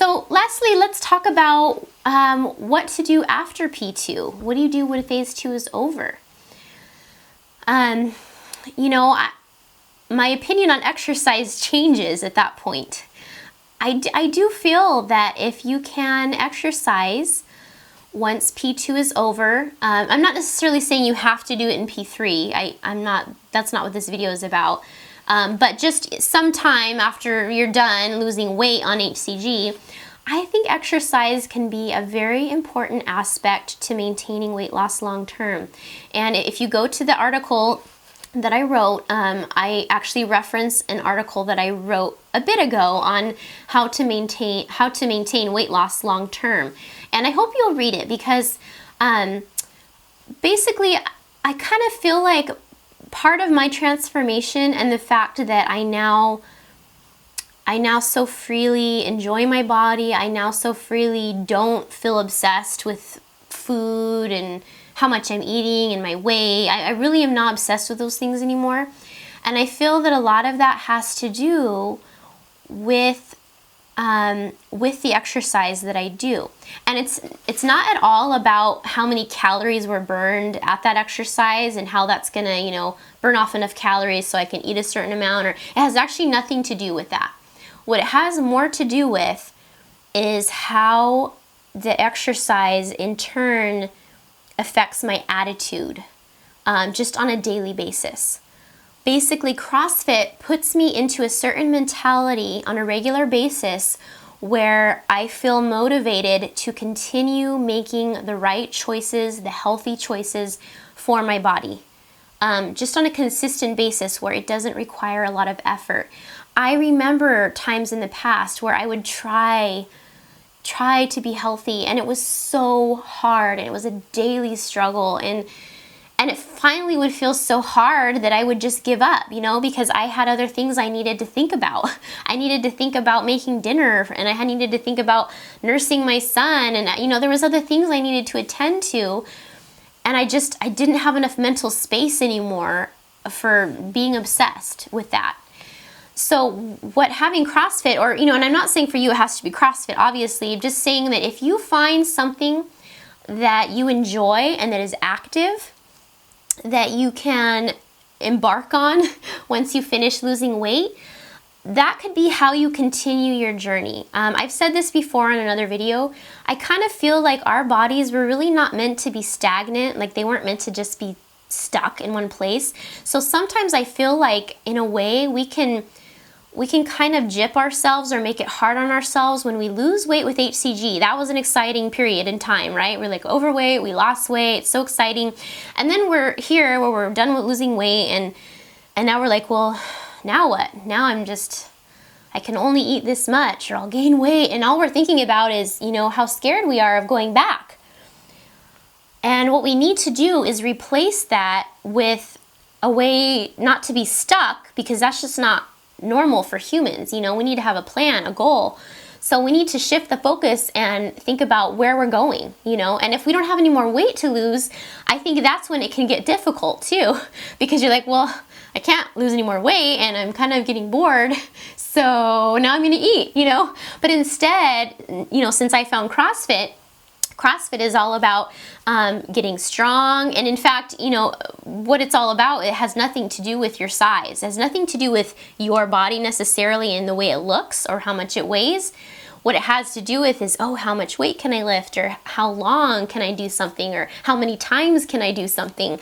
So lastly, let's talk about what to do after P2. What do you do when phase 2 is over? My opinion on exercise changes at that point. I do feel that if you can exercise once P2 is over, I'm not necessarily saying you have to do it in P3. That's not what this video is about. But just sometime after you're done losing weight on HCG, I think exercise can be a very important aspect to maintaining weight loss long term. And if you go to the article that I wrote, I actually reference an article that I wrote a bit ago on how to maintain weight loss long term. And I hope you'll read it because basically I kind of feel like part of my transformation and the fact that I now so freely enjoy my body, I now so freely don't feel obsessed with food and how much I'm eating and my weight. I really am not obsessed with those things anymore. And I feel that a lot of that has to do with the exercise that I do. And it's not at all about how many calories were burned at that exercise and how that's gonna, burn off enough calories so I can eat a certain amount, or it has actually nothing to do with that. What it has more to do with is how the exercise in turn affects my attitude, just on a daily basis. Basically, CrossFit puts me into a certain mentality on a regular basis where I feel motivated to continue making the right choices, the healthy choices for my body, just on a consistent basis where it doesn't require a lot of effort. I remember times in the past where I would try to be healthy, and it was so hard, and it was a daily struggle, and it finally would feel so hard that I would just give up, because I had other things I needed to think about. I needed to think about making dinner, and I needed to think about nursing my son, and there was other things I needed to attend to, and I didn't have enough mental space anymore for being obsessed with that. So what having CrossFit, or, and I'm not saying for you it has to be CrossFit, obviously, I'm just saying that if you find something that you enjoy and that is active, that you can embark on once you finish losing weight, that could be how you continue your journey. I've said this before in another video. I kind of feel like our bodies were really not meant to be stagnant, like they weren't meant to just be stuck in one place. So sometimes I feel like, in a way, we can kind of gyp ourselves or make it hard on ourselves when we lose weight with HCG. That was an exciting period in time, right? We're like overweight, we lost weight, it's so exciting. And then we're here where we're done with losing weight, and now we're like, well, now what? Now I can only eat this much or I'll gain weight. And all we're thinking about is, how scared we are of going back. And what we need to do is replace that with a way not to be stuck, because that's just not normal for humans. We need to have a plan, a goal. So we need to shift the focus and think about where we're going, and if we don't have any more weight to lose, I think that's when it can get difficult too, because you're like, well, I can't lose any more weight and I'm kind of getting bored, so now I'm going to eat, But instead, since I found CrossFit is all about getting strong. And in fact, what it's all about, it has nothing to do with your size. It has nothing to do with your body necessarily in the way it looks or how much it weighs. What it has to do with is, how much weight can I lift, or how long can I do something, or how many times can I do something?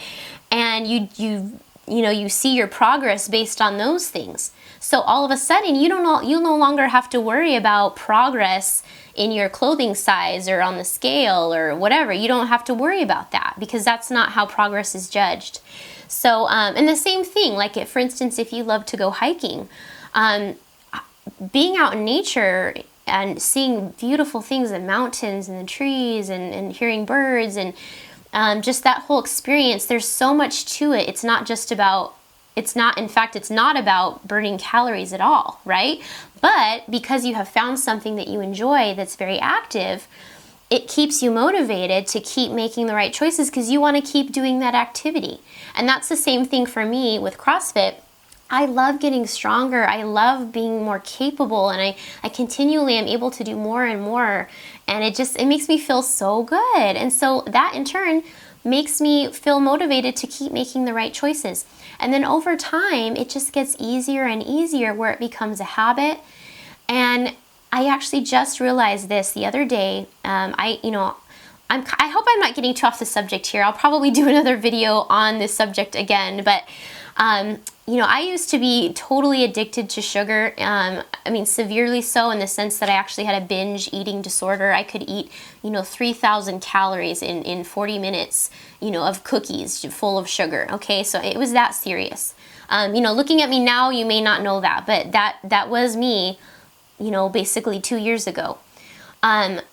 And you see your progress based on those things. So all of a sudden, you no longer have to worry about progress in your clothing size or on the scale or whatever. You don't have to worry about that, because that's not how progress is judged. So, and the same thing, like for instance, if you love to go hiking, being out in nature and seeing beautiful things, the mountains and the trees and hearing birds and just that whole experience, there's so much to it. It's not about burning calories at all, right? But because you have found something that you enjoy that's very active, it keeps you motivated to keep making the right choices because you want to keep doing that activity. And that's the same thing for me with CrossFit. I love getting stronger. I love being more capable, and I continually am able to do more and more. And it makes me feel so good. And so that in turn makes me feel motivated to keep making the right choices. And then over time, it just gets easier and easier where it becomes a habit. And I actually just realized this the other day. I hope I'm not getting too off the subject here. I'll probably do another video on this subject again, but I used to be totally addicted to sugar. Severely so, in the sense that I actually had a binge eating disorder. I could eat, 3,000 calories in 40 minutes, of cookies full of sugar. Okay, so it was that serious. Looking at me now, you may not know that, but that was me, basically 2 years ago.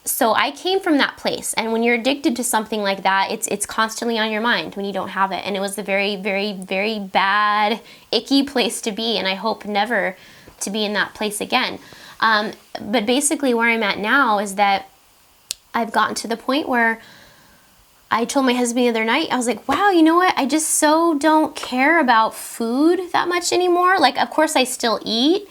So I came from that place, and when you're addicted to something like that, it's constantly on your mind when you don't have it, and it was a very, very, very bad, icky place to be, and I hope never to be in that place again. But basically where I'm at now is that I've gotten to the point where I told my husband the other night, I was like, wow, you know what? I just so don't care about food that much anymore. Like, of course I still eat,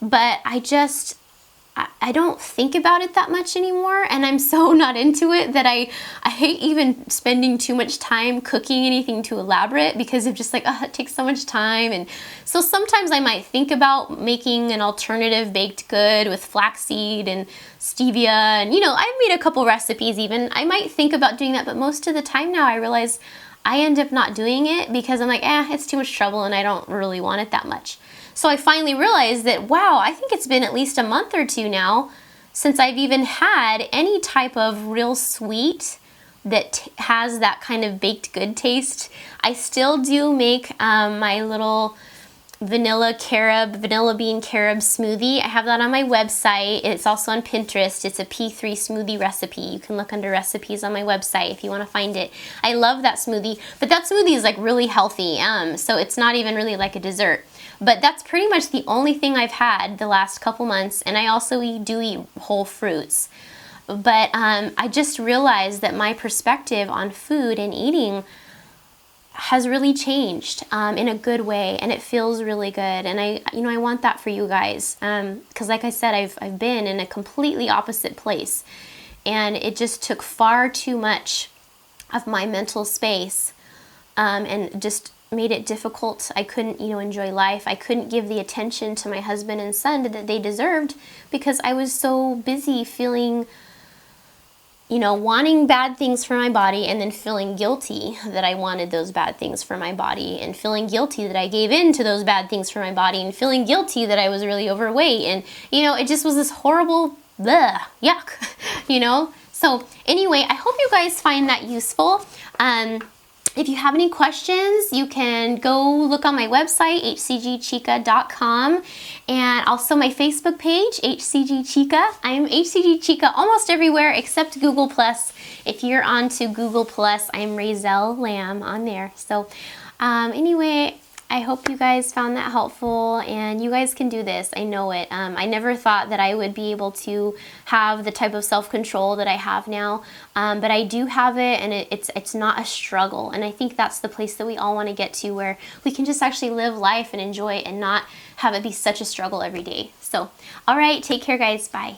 but I don't think about it that much anymore, and I'm so not into it that I hate even spending too much time cooking anything too elaborate, because of just like, it takes so much time. And so sometimes I might think about making an alternative baked good with flaxseed and stevia, and I've made a couple recipes even. I might think about doing that, but most of the time now I realize I end up not doing it because I'm like, it's too much trouble and I don't really want it that much. So I finally realized that, wow, I think it's been at least a month or two now since I've even had any type of real sweet that has that kind of baked good taste. I still do make my little vanilla bean carob smoothie. I have that on my website. It's also on Pinterest. It's a P3 smoothie recipe. You can look under recipes on my website if you want to find it. I love that smoothie, but that smoothie is like really healthy, so it's not even really like a dessert. But that's pretty much the only thing I've had the last couple months, and I also do eat whole fruits. But I just realized that my perspective on food and eating has really changed in a good way, and it feels really good. And I want that for you guys, because like I said, I've been in a completely opposite place, and it just took far too much of my mental space, and just made it difficult. I couldn't, enjoy life. I couldn't give the attention to my husband and son that they deserved, because I was so busy feeling, wanting bad things for my body, and then feeling guilty that I wanted those bad things for my body, and feeling guilty that I gave in to those bad things for my body, and feeling guilty that I was really overweight. And, it just was this horrible, yuck, So anyway, I hope you guys find that useful. If you have any questions, you can go look on my website, HCGChica.com, and also my Facebook page, HCGChica. I'm HCGChica almost everywhere except Google+. If you're onto Google+, I'm Razel Lamb on there. So anyway, I hope you guys found that helpful, and you guys can do this. I know it. I never thought that I would be able to have the type of self-control that I have now, but I do have it, and it's not a struggle. And I think that's the place that we all want to get to, where we can just actually live life and enjoy it, and not have it be such a struggle every day. So, all right, take care, guys. Bye.